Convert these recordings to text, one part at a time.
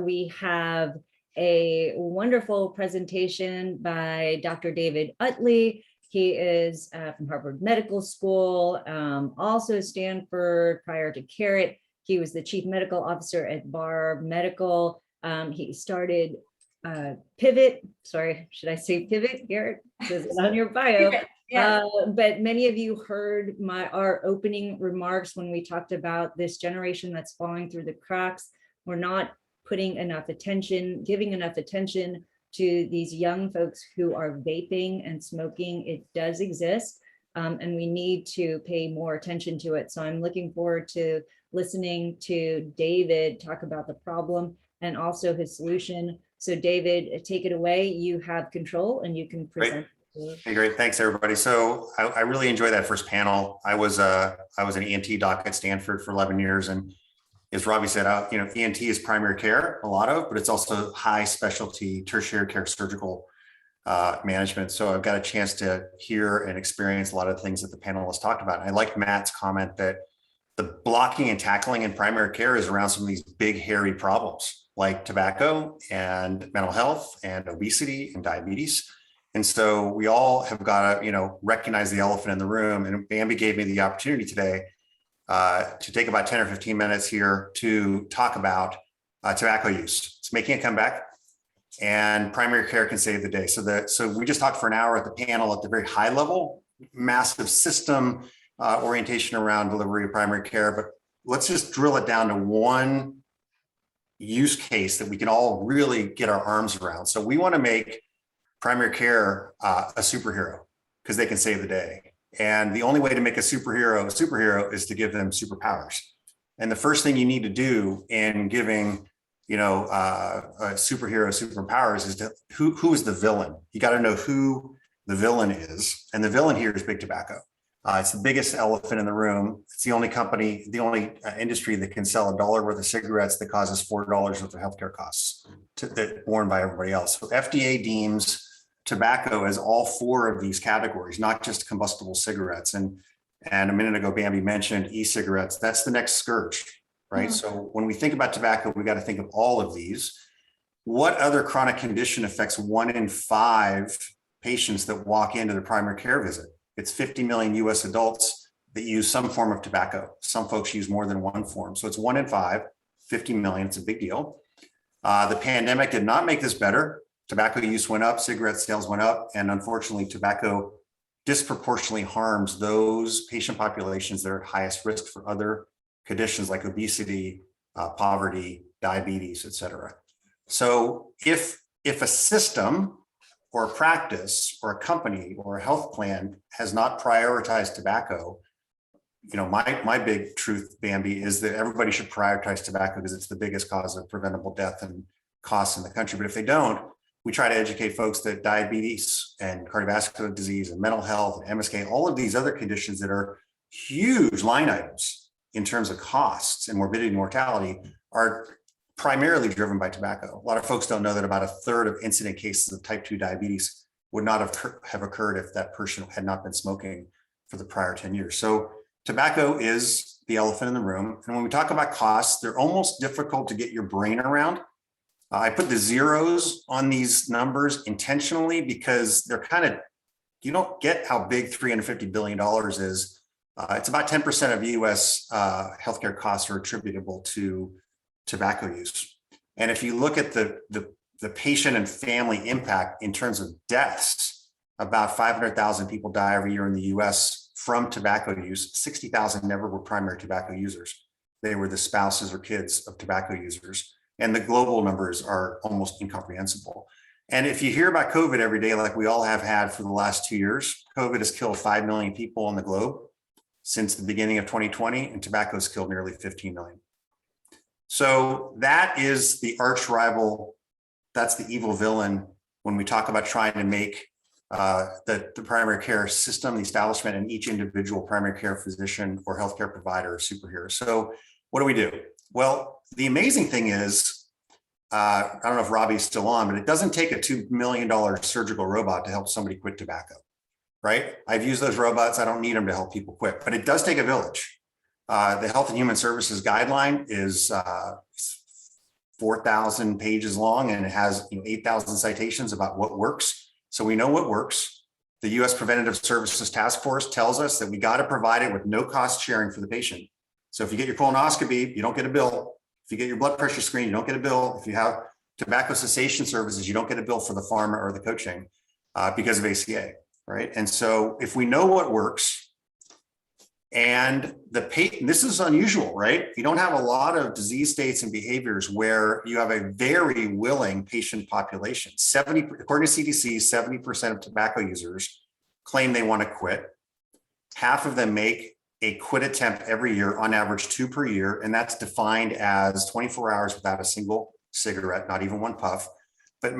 We have a wonderful presentation by Dr. David Utley. He is from Harvard Medical School, also Stanford prior to Carrot. He was the chief medical officer at Barr Medical. He started Pivot. Sorry, should I say Pivot, Garrett? This is on your bio. Yeah. But many of you heard our opening remarks when we talked about this generation that's falling through the cracks. We're not putting enough attention, giving enough attention to these young folks who are vaping and smoking. It does exist, and we need to pay more attention to it. So I'm looking forward to listening to David talk about the problem and also his solution. So David, take it away. You have control and you can present. Hey, great. Thanks, everybody. So I really enjoyed that first panel. I was an ENT doc at Stanford for 11 years. And as Robbie said, ENT is primary care, a lot of, but it's also high specialty tertiary care surgical management. So I've got a chance to hear and experience a lot of the things that the panelists talked about. And I like Matt's comment that the blocking and tackling in primary care is around some of these big, hairy problems like tobacco and mental health and obesity and diabetes. And so we all have got to, recognize the elephant in the room. And Bambi gave me the opportunity today to take about 10 or 15 minutes here to talk about tobacco use. It's making a comeback, and primary care can save the day. So we just talked for an hour at the panel at the very high level, massive system orientation around delivery of primary care. But let's just drill it down to one use case that we can all really get our arms around. So we want to make primary care a superhero because they can save the day. And the only way to make a superhero is to give them superpowers. And the first thing you need to do in giving, a superhero superpowers is to who is the villain? You got to know who the villain is. And the villain here is big tobacco. It's the biggest elephant in the room. It's the only company, the only industry that can sell $1 worth of cigarettes that causes $4 worth of healthcare costs borne by everybody else. So FDA deems tobacco as all four of these categories, not just combustible cigarettes. And a minute ago, Bambi mentioned e-cigarettes. That's the next scourge, right? Mm-hmm. So when we think about tobacco, we got to think of all of these. What other chronic condition affects 1 in 5 patients that walk into the primary care visit? It's 50 million US adults that use some form of tobacco. Some folks use more than one form. So it's 1 in 5, 50 million, it's a big deal. The pandemic did not make this better. Tobacco use went up, cigarette sales went up, and unfortunately, tobacco disproportionately harms those patient populations that are at highest risk for other conditions like obesity, poverty, diabetes, et cetera. So if a system or a practice or a company or a health plan has not prioritized tobacco, my big truth, Bambi, is that everybody should prioritize tobacco because it's the biggest cause of preventable death and costs in the country. But if they don't, we try to educate folks that diabetes and cardiovascular disease and mental health and MSK, all of these other conditions that are huge line items in terms of costs and morbidity and mortality are primarily driven by tobacco. A lot of folks don't know that about 1/3 of incident cases of type 2 diabetes would not have occurred if that person had not been smoking for the prior 10 years. So tobacco is the elephant in the room. And when we talk about costs, they're almost difficult to get your brain around. I put the zeros on these numbers intentionally because they're you don't get how big $350 billion is. It's about 10% of US healthcare costs are attributable to tobacco use. And if you look at the patient and family impact in terms of deaths, about 500,000 people die every year in the US from tobacco use. 60,000 never were primary tobacco users. They were the spouses or kids of tobacco users. And the global numbers are almost incomprehensible. And if you hear about COVID every day, like we all have had for the last 2 years, COVID has killed 5 million people on the globe since the beginning of 2020, and tobacco has killed nearly 15 million. So that is the arch rival. That's the evil villain when we talk about trying to make the primary care system, the establishment, and each individual primary care physician or healthcare provider a superhero. So what do? Well, the amazing thing is, I don't know if Robbie's still on, but it doesn't take a $2 million surgical robot to help somebody quit tobacco, right? I've used those robots. I don't need them to help people quit, but it does take a village. The Health and Human Services guideline is 4,000 pages long, and it has 8,000 citations about what works. So we know what works. The U.S. Preventive Services Task Force tells us that we got to provide it with no cost sharing for the patient. So if you get your colonoscopy, you don't get a bill. If you get your blood pressure screen, you don't get a bill. If you have tobacco cessation services, you don't get a bill for the pharma or the coaching because of ACA, right? And so if we know what works, and this is unusual, right? You don't have a lot of disease states and behaviors where you have a very willing patient population. According to CDC, 70% of tobacco users claim they want to quit. Half of them make a quit attempt every year, on average 2 per year. And that's defined as 24 hours without a single cigarette, not even one puff. But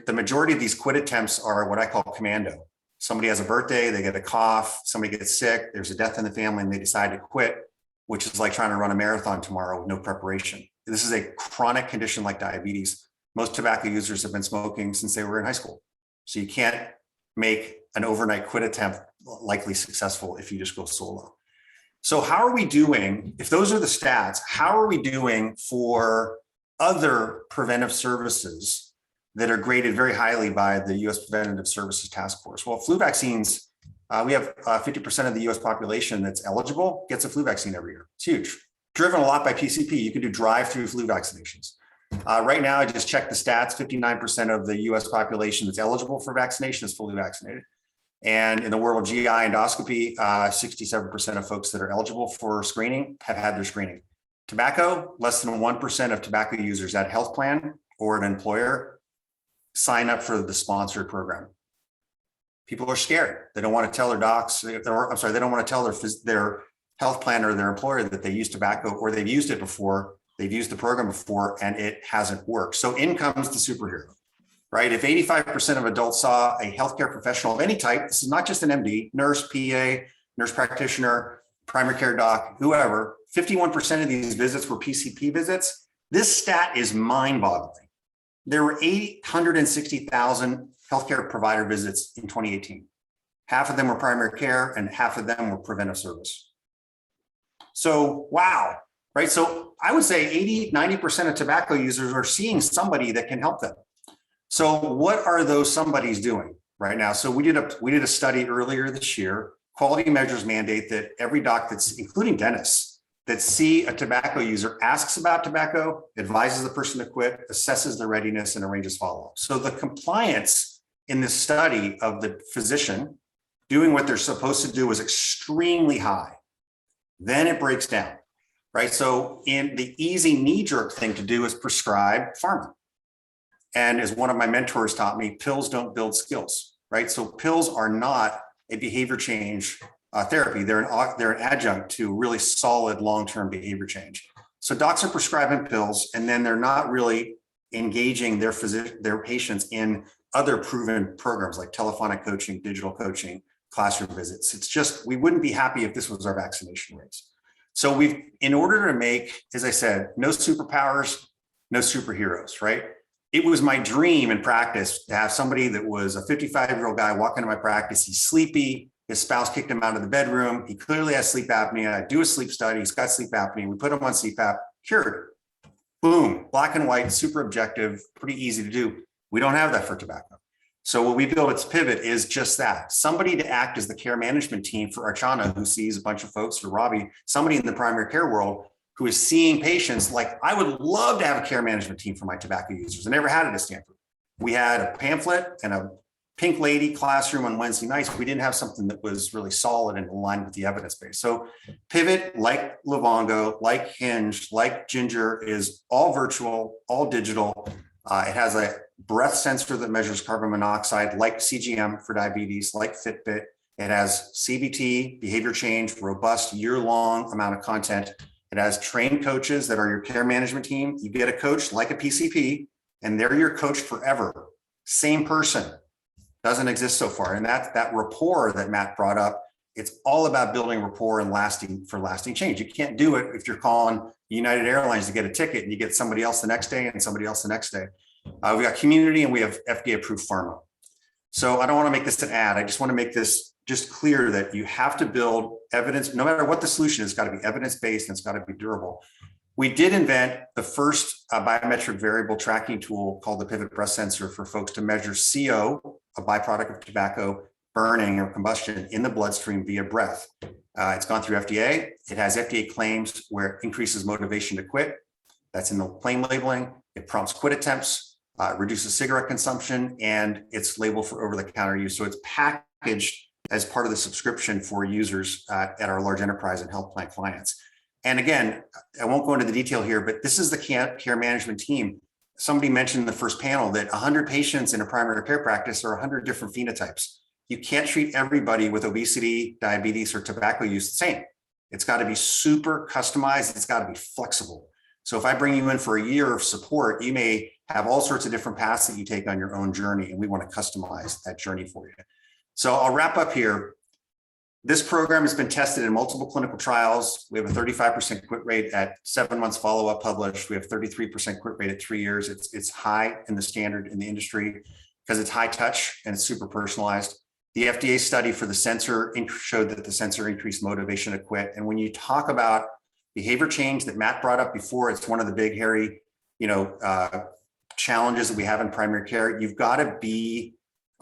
the majority of these quit attempts are what I call commando. Somebody has a birthday, they get a cough, somebody gets sick, there's a death in the family, and they decide to quit, which is like trying to run a marathon tomorrow with no preparation. This is a chronic condition like diabetes. Most tobacco users have been smoking since they were in high school. So you can't make an overnight quit attempt likely successful if you just go solo. So how are we doing, if those are the stats, how are we doing for other preventive services that are graded very highly by the U.S. Preventive Services Task Force? Well, flu vaccines, we have 50% of the U.S. population that's eligible gets a flu vaccine every year. It's huge. Driven a lot by PCP. You can do drive-through flu vaccinations. Right now, I just checked the stats. 59% of the U.S. population that's eligible for vaccination is fully vaccinated. And in the world of GI endoscopy, 67% of folks that are eligible for screening have had their screening. Tobacco, less than 1% of tobacco users at a health plan or an employer sign up for the sponsored program. People are scared. They don't want to tell their docs, they don't want to tell their health plan or their employer that they use tobacco, or they've used it before, they've used the program before, and it hasn't worked. So in comes the superhero, right? If 85% of adults saw a healthcare professional of any type, this is not just an MD, nurse, PA, nurse practitioner, primary care doc, whoever, 51% of these visits were PCP visits. This stat is mind-boggling. There were 860,000 healthcare provider visits in 2018. Half of them were primary care and half of them were preventive service. So, wow, right? So I would say 80-90% of tobacco users are seeing somebody that can help them. So what are those somebodies doing right now? So we did a study earlier this year. Quality measures mandate that every doc that's, including dentists, that see a tobacco user asks about tobacco, advises the person to quit, assesses their readiness, and arranges follow-up. So the compliance in this study of the physician doing what they're supposed to do was extremely high. Then it breaks down, right? So in the easy knee-jerk thing to do is prescribe pharma. And as one of my mentors taught me, pills don't build skills, right? So pills are not a behavior change therapy. They're an adjunct to really solid long-term behavior change. So docs are prescribing pills, and then they're not really engaging their patients in other proven programs like telephonic coaching, digital coaching, classroom visits. It's just, we wouldn't be happy if this was our vaccination rates. So in order to make, as I said, no superpowers, no superheroes, right? It was my dream in practice to have somebody that was a 55-year-old guy walk into my practice. He's sleepy. His spouse kicked him out of the bedroom. He clearly has sleep apnea. I do a sleep study. He's got sleep apnea. We put him on CPAP, cured. Boom, black and white, super objective, pretty easy to do. We don't have that for tobacco. So what we built at Pivot is just that. Somebody to act as the care management team for Archana, who sees a bunch of folks, for Robbie, somebody in the primary care world who is seeing patients. Like, I would love to have a care management team for my tobacco users. I never had it at Stanford. We had a pamphlet and a pink lady classroom on Wednesday nights. We didn't have something that was really solid and aligned with the evidence base. So Pivot, like Livongo, like Hinge, like Ginger, is all virtual, all digital. It has a breath sensor that measures carbon monoxide, like CGM for diabetes, like Fitbit. It has CBT, behavior change, robust year-long amount of content. It has trained coaches that are your care management team. You get a coach like a PCP, and they're your coach forever. Same person. Doesn't exist so far. And that rapport that Matt brought up, it's all about building rapport and lasting change. You can't do it if you're calling United Airlines to get a ticket and you get somebody else the next day and somebody else the next day. We got community and we have FDA approved pharma. So I don't want to make this an ad. I just want to make this just clear that you have to build evidence, no matter what the solution is, it's got to be evidence-based and it's got to be durable. We did invent the first biometric variable tracking tool called the Pivot Breath Sensor for folks to measure CO, a byproduct of tobacco burning or combustion in the bloodstream via breath. It's gone through FDA. It has FDA claims where it increases motivation to quit. That's in the claim labeling. It prompts quit attempts, reduces cigarette consumption, and it's labeled for over-the-counter use. So it's packaged as part of the subscription for users at our large enterprise and health plan clients. And again, I won't go into the detail here, but this is the care management team. Somebody mentioned in the first panel that 100 patients in a primary care practice are 100 different phenotypes. You can't treat everybody with obesity, diabetes, or tobacco use the same. It's got to be super customized. It's got to be flexible. So if I bring you in for a year of support, you may have all sorts of different paths that you take on your own journey, and we want to customize that journey for you. So I'll wrap up here. This program has been tested in multiple clinical trials. We have a 35% quit rate at 7 months follow-up published. We have 33% quit rate at 3 years. It's high in the standard in the industry because it's high touch and it's super personalized. The FDA study for the sensor showed that the sensor increased motivation to quit. And when you talk about behavior change that Matt brought up before, it's one of the big, hairy, challenges that we have in primary care. You've got to be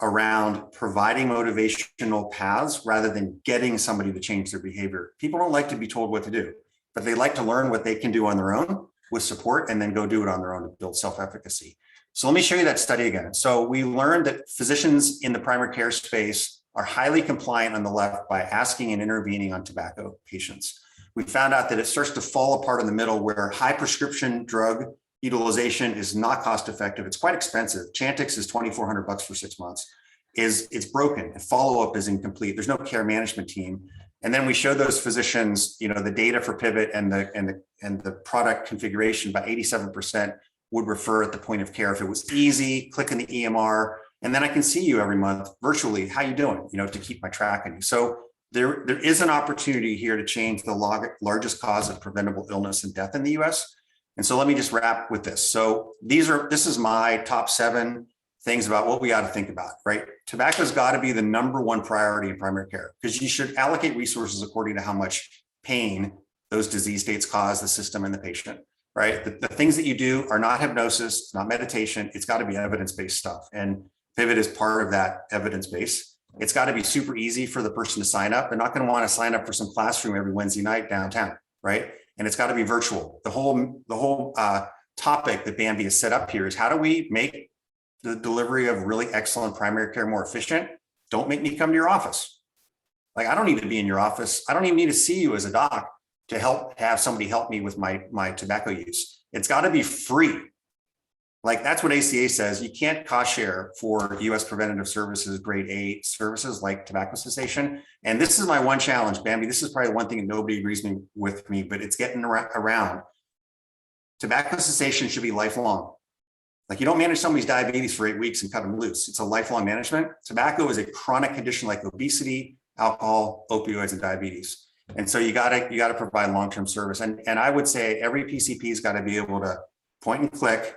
around providing motivational paths rather than getting somebody to change their behavior. People don't like to be told what to do, but they like to learn what they can do on their own with support and then go do it on their own to build self-efficacy. So let me show you that study again. So we learned that physicians in the primary care space are highly compliant on the left by asking and intervening on tobacco patients. We found out that it starts to fall apart in the middle where high prescription drug utilization is not cost effective. It's quite expensive. Chantix is $2,400 for 6 months. It's broken and follow-up is incomplete. There's no care management team. And then we showed those physicians, the data for Pivot and the product configuration. About 87% would refer at the point of care if it was easy. Click in the EMR, and then I can see you every month virtually. How you doing? To keep my track on you. So there is an opportunity here to change the largest cause of preventable illness and death in the U.S. And so let me just wrap with this. So this is my top 7 things about what we got to think about, right? Tobacco's got to be the #1 priority in primary care because you should allocate resources according to how much pain those disease states cause the system and the patient, right? The things that you do are not hypnosis, not meditation. It's got to be evidence-based stuff. And Pivot is part of that evidence base. It's got to be super easy for the person to sign up. They're not going to want to sign up for some classroom every Wednesday night downtown, right? And it's got to be virtual. The whole topic that Bambi has set up here is how do we make the delivery of really excellent primary care more efficient? Don't make me come to your office. Like, I don't need to be in your office. I don't even need to see you as a doc to have somebody help me with my tobacco use. It's got to be free. Like, that's what ACA says. You can't cost share for US Preventive Services grade A services like tobacco cessation. And this is my one challenge, Bambi. This is probably one thing that nobody agrees with me, but it's getting around. Tobacco cessation should be lifelong. Like, you don't manage somebody's diabetes for 8 weeks and cut them loose. It's a lifelong management. Tobacco is a chronic condition like obesity, alcohol, opioids, and diabetes. And so you gotta provide long-term service. And I would say every PCP's got to be able to point and click,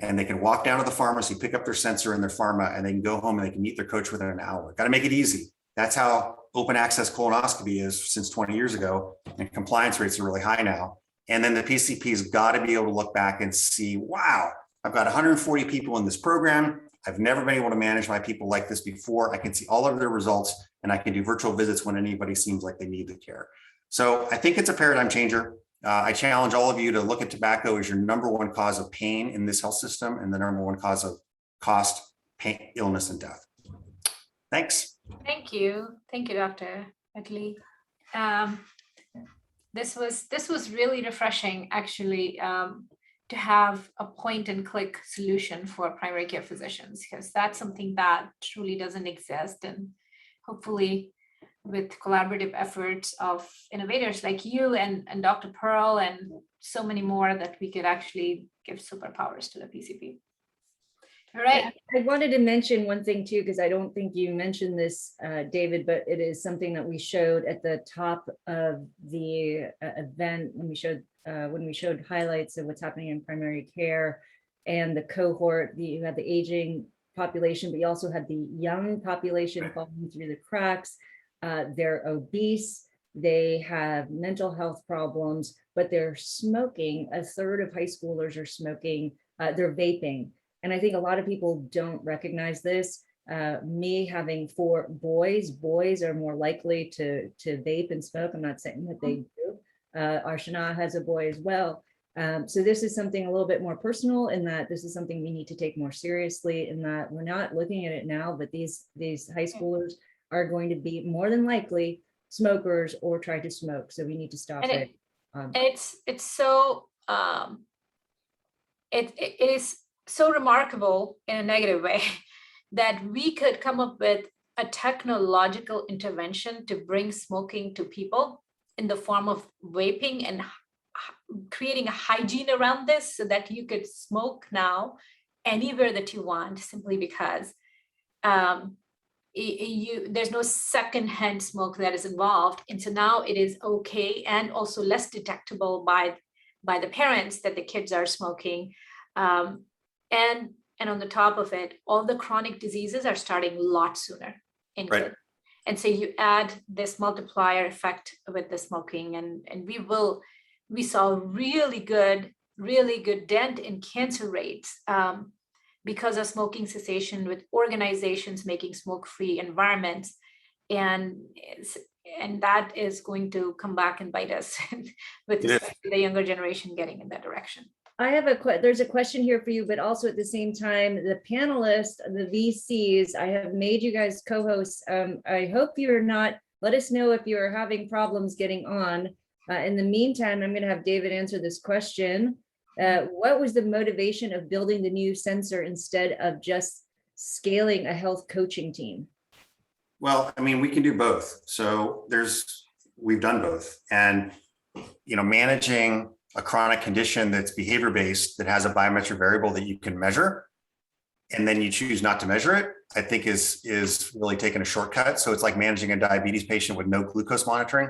and they can walk down to the pharmacy, pick up their sensor and their pharma, and they can go home and they can meet their coach within an hour. Got to make it easy. That's how open access colonoscopy is since 20 years ago. And compliance rates are really high now. And then the PCP's got to be able to look back and see, wow, I've got 140 people in this program. I've never been able to manage my people like this before. I can see all of their results, and I can do virtual visits when anybody seems like they need the care. So I think it's a paradigm changer. I challenge all of you to look at tobacco as your #1 cause of pain in this health system and the #1 cause of cost, pain, illness, and death. Thanks. Thank you, Dr. Utley. This was really refreshing, actually, to have a point and click solution for primary care physicians, because that's something that truly doesn't exist. And hopefully, with collaborative efforts of innovators like you and Dr. Pearl and so many more, that we could actually give superpowers to the PCP. All right. I wanted to mention one thing too, because I don't think you mentioned this, David, but it is something that we showed at the top of the event when we showed highlights of what's happening in primary care and the cohort. You had the aging population, but you also had the young population falling through the cracks. They're obese. they have mental health problems, but they're smoking. A third of high schoolers are smoking, they're vaping. And I think a lot of people don't recognize this. Me having 4 boys are more likely to vape and smoke. I'm not saying that they do. Arshana has a boy as well. So this is something a little bit more personal, in that this is something we need to take more seriously, in that we're not looking at it now, but these high schoolers are going to be more than likely smokers or try to smoke. So we need to stop And it. it's so it is so remarkable in a negative way that we could come up with a technological intervention to bring smoking to people in the form of vaping, and creating a hygiene around this so that you could smoke now anywhere that you want, simply because there's no secondhand smoke that is involved. And so now it is okay, and also less detectable by the parents that the kids are smoking. And on the top of it, all the chronic diseases are starting a lot sooner in Right. kids. And so you add this multiplier effect with the smoking, and we saw really good dent in cancer rates because of smoking cessation, with organizations making smoke-free environments. And that is going to come back and bite us with especially the younger generation getting in that direction. I have there's a question here for you, but also at the same time, the panelists, the VCs, I have made you guys co-hosts. I hope you're not, let us know if you're having problems getting on. In the meantime, I'm going to have David answer this question. What was the motivation of building the new sensor instead of just scaling a health coaching team? Well, I mean, we can do both. So we've done both. And, managing a chronic condition that's behavior-based, that has a biometric variable that you can measure, and then you choose not to measure it, I think is really taking a shortcut. So it's like managing a diabetes patient with no glucose monitoring.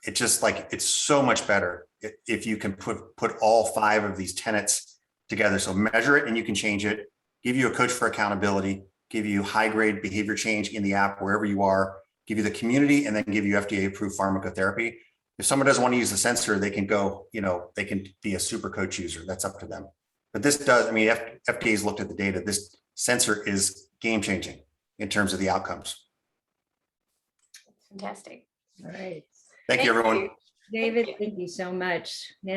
It's just like, it's so much better if you can put all 5 of these tenets together. So measure it and you can change it, give you a coach for accountability, give you high grade behavior change in the app wherever you are, give you the community, and then give you FDA approved pharmacotherapy. If someone doesn't want to use the sensor, they can go, they can be a super coach user. That's up to them. But this does, FDA's looked at the data. This sensor is game changing in terms of the outcomes. Fantastic. All right. Thank you, everyone. You. David, thank you so much.